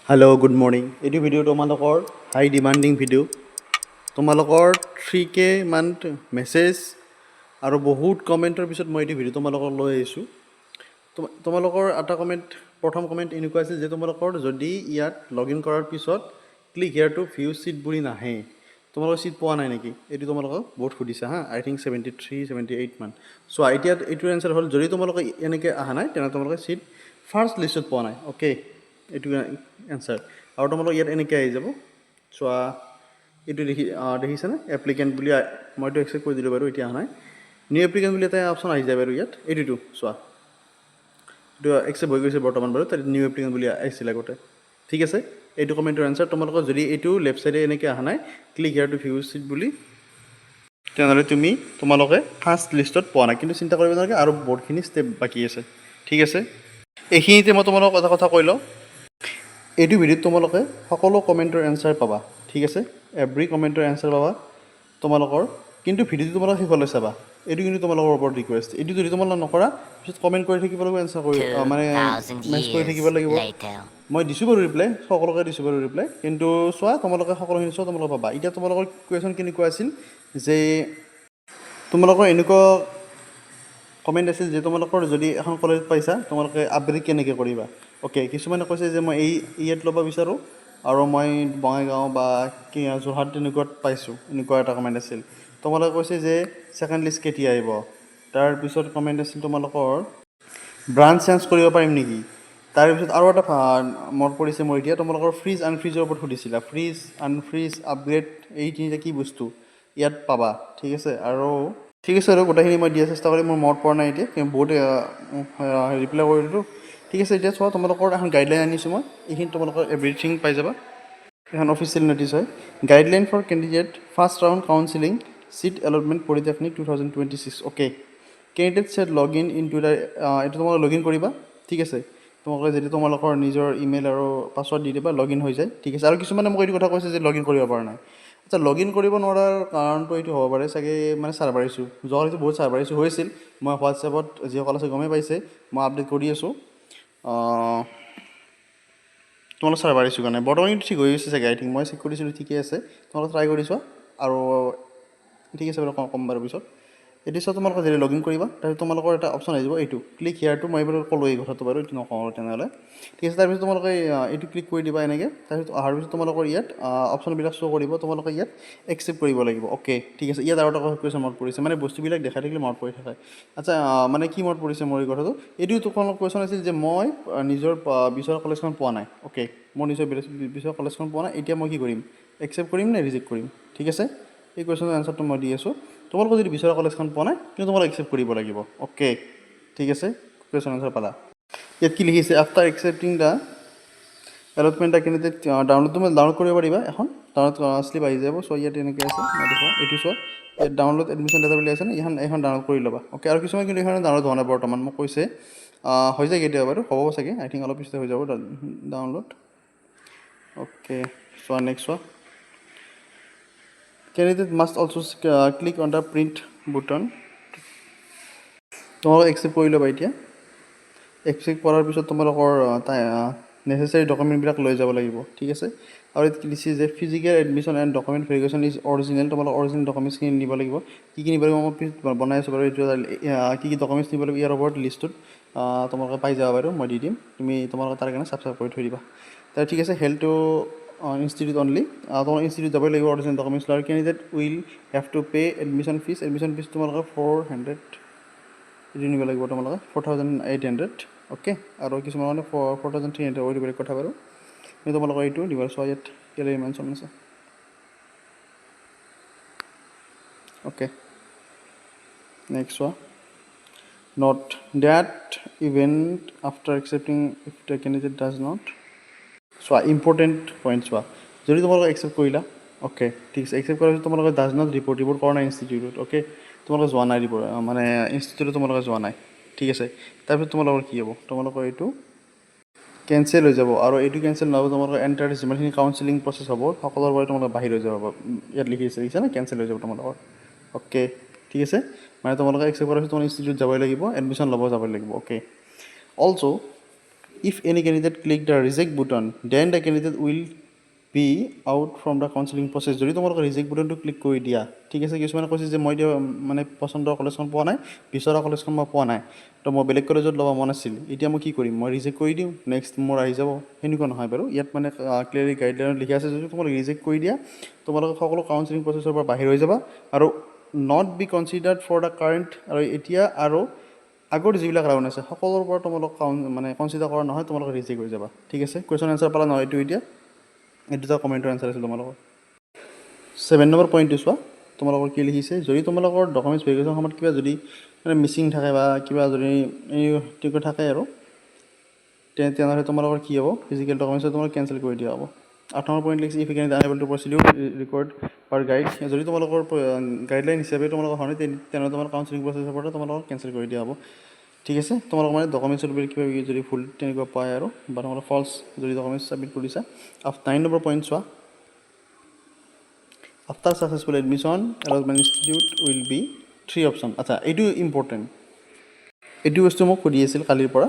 Hello, good morning. This video তোমালোকৰ high demanding video. তোমালোকৰ 3K মান মেছেজ আৰু বহুত কমেন্টৰ পিছত মই এই ভিডিও তোমালোকৰ লৈ আহিছোঁ। তোমালোকৰ এটা কমেন্ট প্ৰথম কমেন্ট এনেকুৱা আছিল যে তোমালোকৰ যদি ইয়াত লগইন কৰাৰ পিছত click here to view seat বুলি নাহে। তোমালোকৰ সিট পোৱা নাই নেকি? এইটো তোমালোকক বহুত সুধিছা হা। আই থিংক 73 78 মান। সো এতিয়া এইটো এনসাৰ হ'ল যদি তোমালোকে এনেকৈ অহা নাই তেনে তোমালোকে সিট ফাৰ্ষ্ট লিষ্টত পোৱা নাই। ওকে, এইটো এনসাৰ। আৰু তোমালোক ইয়াত এনেকৈ আহি যাব। চোৱা এইটো দেখিছেনে এপ্লিকেণ্ট বুলি মইতো একচেপ্ট কৰি দিলোঁ বাৰু, এতিয়া অহা নাই। নিউ এপ্লিকেণ্ট বুলি এটা অপশ্যন আহি যায় বাৰু ইয়াত। এইটো চোৱা, এইটো একচেপ্ট হৈ গৈছে বৰ্তমান বাৰু, তাত নিউ এপ্লিকেণ্ট বুলি আহিছিল আগতে। ঠিক আছে, এইটো কমেণ্টৰ এনচাৰ। তোমালোকৰ যদি এইটো লেফ্ট চাইডে এনেকৈ অহা নাই click here to view seat বুলি, তেনেহ'লে তোমালোকে ফাৰ্ষ্ট লিষ্টত পোৱা নাই। কিন্তু চিন্তা কৰিব নালাগে, আৰু বহুতখিনি ষ্টেপ বাকী আছে। ঠিক আছে, এইখিনিতে মই তোমালোকক এটা কথা কৈ লওঁ। এইটো ভিডিঅ'ত তোমালোকে সকলো কমেণ্টৰ এনচাৰ পাবা। ঠিক আছে, এভৰি কমেণ্টৰ এনচাৰ পাবা তোমালোকৰ। কিন্তু ভিডিঅ'টো তোমালোকে শেষলৈ চাবা, এইটো কিন্তু তোমালোকৰ ওপৰত ৰিকুৱেষ্ট। এইটো যদি তোমালোকে নকৰা পিছত কমেণ্ট কৰি থাকিব লাগিব, এনচাৰ কৰি মানে মেছেজ কৰি থাকিব লাগিব। মই দিছোঁ বাৰু ৰিপ্লাই, সকলোকে দিছোঁ বাৰু ৰিপ্লাই। কিন্তু চোৱা তোমালোকে সকলোখিনি চোৱা, তোমালোকে পাবা। এতিয়া তোমালোকৰ কুৱেশ্যন কেনেকুৱা আছিল যে তোমালোকৰ এনেকুৱা কমেণ্ট আছিল যে তোমালোকৰ যদি এখন কলেজত পাইছা তোমালোকে আপগ্ৰেড কেনেকৈ কৰিবা। অ'কে, কিছুমানে কৈছে যে মই ইয়াত ল'ব বিচাৰোঁ আৰু মই বঙাইগাঁও বা যোৰহাট তেনেকুৱাত পাইছোঁ, এনেকুৱা এটা কমেণ্ট আছিল। তোমালোকে কৈছে যে ছেকেণ্ড লিষ্ট কেতিয়া আহিব। তাৰপিছত কমেণ্ট আছিল তোমালোকৰ ব্ৰাঞ্চ চেঞ্জ কৰিব পাৰিম নেকি। তাৰপিছত আৰু এটা মনত পৰিছে মোৰ এতিয়া, তোমালোকৰ ফ্ৰিজ আনফ্ৰিজৰ ওপৰত সুধিছিলা। ফ্ৰিজ আনফ্ৰিজ আপগ্ৰেড এই তিনিটা কি বস্তু ইয়াত পাবা। ঠিক আছে, আৰু গোটেইখিনি মই দিয়াৰ চেষ্টা কৰিম। মোৰ মনত পৰা নাই এতিয়া, বহুত ৰিপ্লাই কৰি দিলোঁ। ঠিক আছে, এতিয়া চোৱা তোমালোকৰ এখন গাইডলাইন আনিছোঁ মই। এইখিনি তোমালোকৰ এভৰিথিং পাই যাবা। এখন অফিচিয়েল নটিছ হয়, guideline for candidate first round counselling seat allotment polytechnic 2026। Okay, candidate set log in to the, এইটো তোমালোকে লগ ইন কৰিবা। ঠিক আছে, তোমালোকে যদি তোমালোকৰ নিজৰ ইমেইল আৰু পাছৱৰ্ড দি দিবা, লগ ইন হৈ যায়। ঠিক আছে, আৰু কিছুমানে মোক এইটো কথা কৈছে যে লগ ইন কৰিব পৰা নাই। আচ্ছা, লগ ইন কৰিব নোৱাৰাৰ কাৰণটো এইটো হ'ব পাৰে চাগে মানে চাৰ্ভাৰ ইছ্যু। যোৱাকালিতো বহুত চাৰ্ভাৰ ইছ্যু হৈছিল, মই হোৱাটছএপত যিসকল আছে গমেই পাইছে, মই আপডেট কৰি আছোঁ। তোমালোকৰ চাৰ্ভাৰ ইছ্যু কাৰণে বৰ্তমান কিন্তু ঠিক হৈ গৈছে চাগে, আই থিংক মই চেক কৰিছিলোঁ ঠিকে আছে। তোমালোকে ট্ৰাই কৰি চোৱা, আৰু ঠিক আছে বাৰু ক'ম বাৰু পিছত। এইটো চোৱা, তোমালোকে যদি লগ ইন কৰিবা তাৰপিছত তোমালোকৰ এটা অপশ্যন আহি যাব, এইটো ক্লিক হিয়াৰটো। মই এইবাৰ ক'লোঁ এই কথাটো বাৰু, এইটো নকওঁ আৰু তেনেহ'লে। ঠিক আছে, তাৰপিছত তোমালোকে এইটো ক্লিক কৰি দিবা এনেকৈ। তাৰপিছত অহাৰ পিছত তোমালোকৰ ইয়াত অপশ্যনবিলাক শ্ব' কৰিব, তোমালোকে ইয়াত একচেপ্ট কৰিব লাগিব। অ'কে, ঠিক আছে, ইয়াত আৰু এটা কুৱেশ্যন মনত পৰিছে, মানে বস্তুবিলাক দেখাই থাকিলে মনত পৰি থাকে। আচ্ছা, মানে কি মনত পৰিছে মোৰ এই কথাটো, এইটো তোমালোকৰ কুৱেশ্যন আছিল যে মই নিজৰ বিচৰা কলেজখন পোৱা নাই। অ'কে, মোৰ নিজৰ বিচৰা কলেজখন পোৱা নাই, এতিয়া মই কি কৰিম, একচেপ্ট কৰিম নে ৰিজেক্ট কৰিম। ঠিক আছে, এই কুৱেশ্যনৰ এনচাৰটো মই দি আছোঁ। তোমালোকে যদি বিচৰা কলেজখন পোৱা নাই কিন্তু তোমালোকে একচেপ্ট কৰিব লাগিব। অ'কে, ঠিক আছে, কুৱেশ্যন এনচাৰ পালা। ইয়াত কি লিখিছে, after accepting the allotment the candidate download, তুমি ডাউনলোড কৰিব পাৰিবা এখন, ডাউনলোড শ্লিপ আহি যাব। চ' ইয়াত এনেকৈ আছে, মই দেখুৱাওঁ, এইটো চোৱা, ইয়াত ডাউনলোড এডমিশ্যন ডাটা বুলি আছে নে, এখন ডাউনলোড কৰি ল'বা। অ'কে, আৰু কিছুমান কিন্তু এইখন ডাউনলোড হোৱা নাই বৰ্তমান, মোক কৈছে হৈ যায় কেতিয়াবা বাৰু, হ'ব চাগে, আই থিংক অলপ পিছতে হৈ যাব ডাউনলোড। অ'কে, চোৱা নেক্সট চোৱা, candidate must also' click on the print button. তোমালোকে একচেপ্ট কৰি ল'বা এতিয়া। একচেপ্ট কৰাৰ পিছত তোমালোকৰ নেচেচাৰী ডকুমেণ্টবিলাক লৈ যাব লাগিব। ঠিক আছে, আৰু ইয়াত দিছে যে physical admission and document verification is original. তোমালোকৰ অৰিজিনেল ডকুমেণ্টছখিনি নিব লাগিব। কি নিব লাগিব মই বনাই আছোঁ বাৰু, এইটো কি ডকুমেণ্টছ নিব লাগিব ইয়াৰ ওপৰত লিষ্টটোত তোমালোকে পাই যাবা বাৰু, মই দি দিম। তুমি তোমালোকে তাৰ কাৰণে ছাবস্ক্ৰাইব কৰি থৈ দিবা। তাৰ ঠিক আছে, হেল্প টু ইনষ্টিটিউট অনলি, তোমালোকে ইনষ্টিটিউট যাবই লাগিব অৰিজিনেল ডকুমেণ্টছ লৈ। Candidate will have to pay admission fees তোমালোকে 400 এইটো নিব লাগিব, তোমালোকে 4800। অ'কে, আৰু কিছুমান মানে 4300 এইটো বেলেগ কথা বাৰু, কিন্তু তোমালোকৰ এইটো দিব। চোৱা ইয়াত কেলৈ মেনশ্যন আছে। অ'কে, নেক্সট চোৱা, not date event after accepting if the candidate does not. চোৱা ইম্পৰ্টেণ্ট পইণ্ট চোৱা, যদি তোমালোকে একচেপ্ট কৰিলা, অ'কে ঠিক আছে, একচেপ্ট কৰাৰ পিছত তোমালোকে ডাজ নট ৰিপৰ্ট কৰা নাই ইনষ্টিটিউটত। অ'কে, তোমালোকে যোৱা নাই মানে ইনষ্টিটিউটত তোমালোকে যোৱা নাই। ঠিক আছে, তাৰপিছত তোমালোকৰ কি হ'ব, তোমালোকৰ এইটো কেঞ্চেল হৈ যাব। আৰু এইটো কেঞ্চেল নহ'ব, তোমালোকৰ এণ্টাৰ যিমানখিনি কাউন্সিলিং প্ৰচেছ হ'ব সকলোৰে পৰা তোমালোকে বাহিৰ হৈ যাব। ইয়াত লিখিছে নে, কেঞ্চেল হৈ যাব তোমালোকৰ। অ'কে, ঠিক আছে, মানে তোমালোকে একচেপ্ট কৰাৰ পিছত তোমালোকে ইনষ্টিটিউট যাবই লাগিব, এডমিশ্যন ল'ব যাবই লাগিব। Okay, also' if any candidate click the reject button, then the candidate will be out from the counseling process. যদি তোমালোকে ৰিজেক্ট বুটনটো ক্লিক কৰি দিয়া, ঠিক আছে, কিছুমানে কৈছে যে মই এতিয়া মানে পচন্দৰ কলেজখন পোৱা নাই, বিচৰা কলেজখন মই পোৱা নাই, তো মই বেলেগ কলেজত ল'ব মন আছিল, এতিয়া মই কি কৰিম, মই ৰিজেক্ট কৰি দিওঁ, নেক্সট মোৰ আহি যাব, সেনেকুৱা নহয় বাৰু। ইয়াত মানে ক্লিয়াৰলি গাইডলাইনত লিখা আছে, যদি তোমালোকে ৰিজেক্ট কৰি দিয়া তোমালোকে সকলো কাউন্সেলিং প্ৰচেছৰ পৰা বাহিৰ হৈ যাবা আৰু not be considered for the current, আৰু এতিয়া আৰু আগৰ যিবিলাক ৰাউণ্ড আছে সকলোৰ পৰা তোমালোক মানে কনচিডাৰ কৰা নহয়, তোমালোকে ৰিজেক্ট হৈ যাবা, ঠিক আছে। কুৱেশ্যন এনচাৰ পালা নহয় এইটো এতিয়া, এই দুটা কমেণ্টৰ এনচাৰ আছিল তোমালোকৰ। 7 নম্বৰ পইণ্টটো চোৱা, তোমালোকৰ কি লিখিছে, যদি তোমালোকৰ ডকুমেণ্টছ ভেৰিফিকেশ্যন সময়ত কিবা যদি মানে মিচিং থাকে বা কিবা যদি এই থাকে আৰু তেনেহ'লে তোমালোকৰ কি হ'ব, ফিজিকেল ডকুমেণ্টছ তোমালোক কেঞ্চেল কৰি দিয়া হ'ব। 8 নম্বৰ পইণ্ট লিখিছে, if you can unable to procedure record per guide, যদি তোমালোকৰ গাইডলাইন হিচাপে তোমালোকৰ হয় তেনেহ'লে তোমাৰ কাউন্সেলিং প্ৰচেছৰ পৰা তোমালোকক কেঞ্চেল কৰি দিয়া হ'ব, ঠিক আছে। তোমালোকৰ মানে ডকুমেণ্টছৰ কিবা যদি ভুল তেনেকুৱা পায় আৰু বা তোমালোকৰ ফল্ছ যদি ডকুমেণ্টছ ছাবমিট কৰিছা। 9 নম্বৰ পইণ্ট চোৱা, after successful admission allotment institute will be 3 option. আচ্ছা, এইটো ইম্পৰ্টেণ্ট, এইটো বস্তু মোক সুধি আছিল কালিৰ পৰা,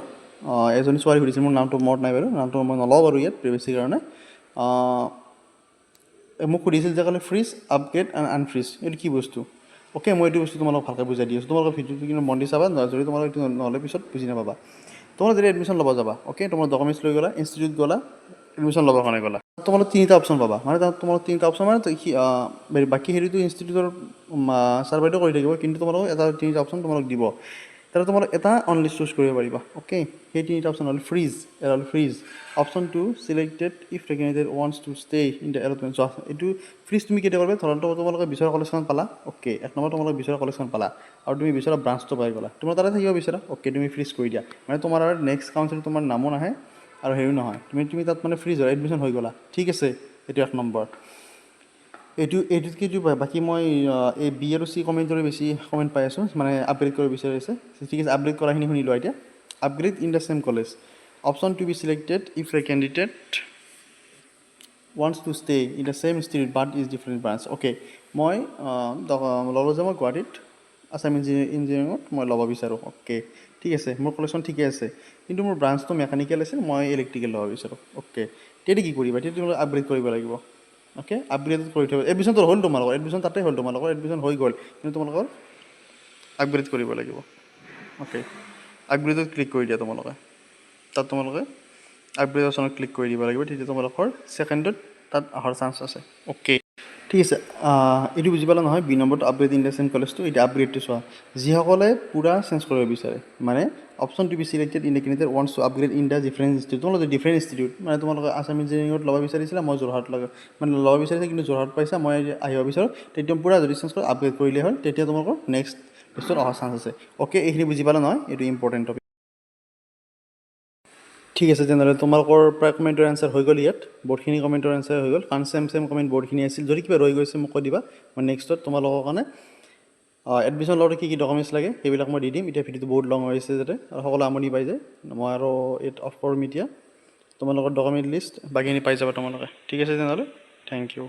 এজনী ছোৱালী সুধিছিল, মোৰ নামটো মনত নাই বাৰু, নামটো মই নলওঁ বাৰু ইয়াত প্ৰিভেচিৰ কাৰণে। মোক সুধিছিল যে ক'লে ফ্ৰিজ, আপগ্ৰেড এণ্ড আনফ্ৰিজ, এইটো কি বস্তু। অ'কে, মই এইটো বস্তু তোমালোকক ভালকৈ বুজাই দি আছোঁ, তোমালোকৰ ভিডিঅ'টো কিন্তু মন দি চাবা, যদি তোমালোক এইটো নহ'লে পিছত বুজি নাপাবা। তোমালোক যদি এডমিশ্যন ল'ব যাবা, অ'কে, তোমাৰ ডকুমেণ্টছ লৈ গ'লা, ইনষ্টিটিউট গ'লা, এডমিশ্যন ল'বৰ কাৰণে গ'লা, তোমালোক 3টা অপশ্যন পাবা, মানে তোমালোক 3টা অপশ্যন মানে বাকী হেৰিটো ইনষ্টিটিউটৰ ছাৰ বাইদেউ কৰি থাকিব, কিন্তু তোমালোকক এটা 3টা অপশ্যন তোমালোক দিব, তাতে তোমালোক এটা অনলি চুজ কৰিব পাৰিবা, অ'কে। সেই 3টা অপশ্যন হ'ল fridge, fridge, option 2 selected if the candidate wants to stay in the allotment. এইটো ফ্ৰিজ তুমি কেতিয়া কৰিবা, ধৰক তোমালোকে বিচৰা কলেজখন পালা, অ'কে, 1 নম্বৰ তোমালোকে বিচৰা কলেজখন পালা আৰু তুমি বিচৰা ব্ৰাঞ্চটো পাই গ'লা, তোমাৰ তাতে থাকিব বিচৰা, অ'কে, তুমি ফ্ৰিজ কৰি দিয়া, মানে তোমাৰ আৰু নেক্সট কাউন্সিল তোমাৰ নামো নাহে আৰু হেৰিও নহয়, তুমি তাত মানে ফ্ৰিজ হয়, এডমিশ্যন হৈ গ'লা, ঠিক আছে। এইটো 1 নম্বৰ। এইটোতকৈ বাকী মই এই বি আৰু চি কমেণ্টৰে বেছি কমেণ্ট পাই আছোঁ, মানে আপগ্ৰেড কৰিব বিচাৰিছে, ঠিক আছে। আপগ্ৰেড কৰাখিনি শুনি লোৱা এতিয়া। Upgrade in the same college, option to be selected if the candidate wants to stay in the same institute but is different branch. Okay, মই ল'লোঁ যে মই গুৱাহাটীত আছাম ইঞ্জিনিয়াৰিঙত মই ল'ব বিচাৰোঁ, অ'কে, ঠিক আছে, মোৰ কলেজখন ঠিকে আছে, কিন্তু মোৰ ব্ৰাঞ্চটো মেকানিকেল আছে, মই ইলেক্ট্ৰিকেল ল'ব বিচাৰোঁ, অ'কে। তেতিয়া কি কৰিবা, তেতিয়া তোমালোকে আপগ্ৰেড কৰিব লাগিব, অ'কে। আপগ্ৰেড কৰি থ'ব, এডমিশ্যনটো হ'ল তোমালোকৰ, এডমিশ্যন তাতে হ'ল, তোমালোকৰ এডমিশ্যন হৈ গ'ল, কিন্তু তোমালোকৰ আপগ্ৰেড কৰিব লাগিব, অ'কে। আপগ্ৰেডত ক্লিক কৰি দিয়া তোমালোকে, তাত তোমালোকে আপগ্ৰেড অপশ্যনত ক্লিক কৰি দিব লাগিব, তেতিয়া তোমালোকৰ ছেকেণ্ডত তাত অহাৰ চান্স আছে, অ'কে, ঠিক আছে। এইটো বুজি পালা নহয়, বি নম্বৰটো আপগ্ৰেড ইন দ্য ছেম কলেজটো, এতিয়া আপগ্ৰেডটো চোৱা, যিসকলে পূৰা চেঞ্জ কৰিব বিচাৰে, মানে option to be selected in the candidate wants to upgrade in the different institute, তোমালোকে ডিফাৰেণ্ট ইনষ্টিটিউট, মানে তোমালোকে আছাম ইঞ্জিনিয়াৰিঙত ল'ব বিচাৰিছিলা, মই যোৰহাট মানে ল'ব বিচাৰিছা, কিন্তু যোৰহাট পাইছা, মই আহিব বিচাৰোঁ, তেতিয়া পূৰা যদি চেঞ্জ কৰি আপগ্ৰেড কৰিলে হ'ল, তেতিয়া তোমালোকৰ নেক্সট লিষ্টত অহাৰ চান্স আছে, অ'কে। এইখিনি বুজি পালা নহয়, এইটো ইম্পৰ্টেণ্ট টপিক, ঠিক আছে। তেনেহ'লে তোমালোকৰ প্ৰায় কমেণ্টৰ এনচাৰ হৈ গ'ল, ইয়াত বহুতখিনি কমেণ্টৰ এনচাৰ হৈ গ'ল, কাৰণ ছেম কমেণ্ট বহুতখিনি আছিল, যদি কিবা ৰৈ গৈছে মোক কৈ দিবা, মই নেক্সটত তোমালোকৰ কাৰণে এডমিশ্যন লওঁতে কি ডকুমেণ্টছ লাগে সেইবিলাক মই দি দিম। এতিয়া ভিডিঅ'টো বহুত লং হৈছে যাতে আৰু সকলো আমনি পাই যায়, মই আৰু ইয়াত অফ কৰিম এতিয়া। তোমালোকৰ ডকুমেণ্ট লিষ্ট বাকীখিনি পাই যাবা তোমালোকে, ঠিক আছে। তেনেহ'লে থেংক ইউ।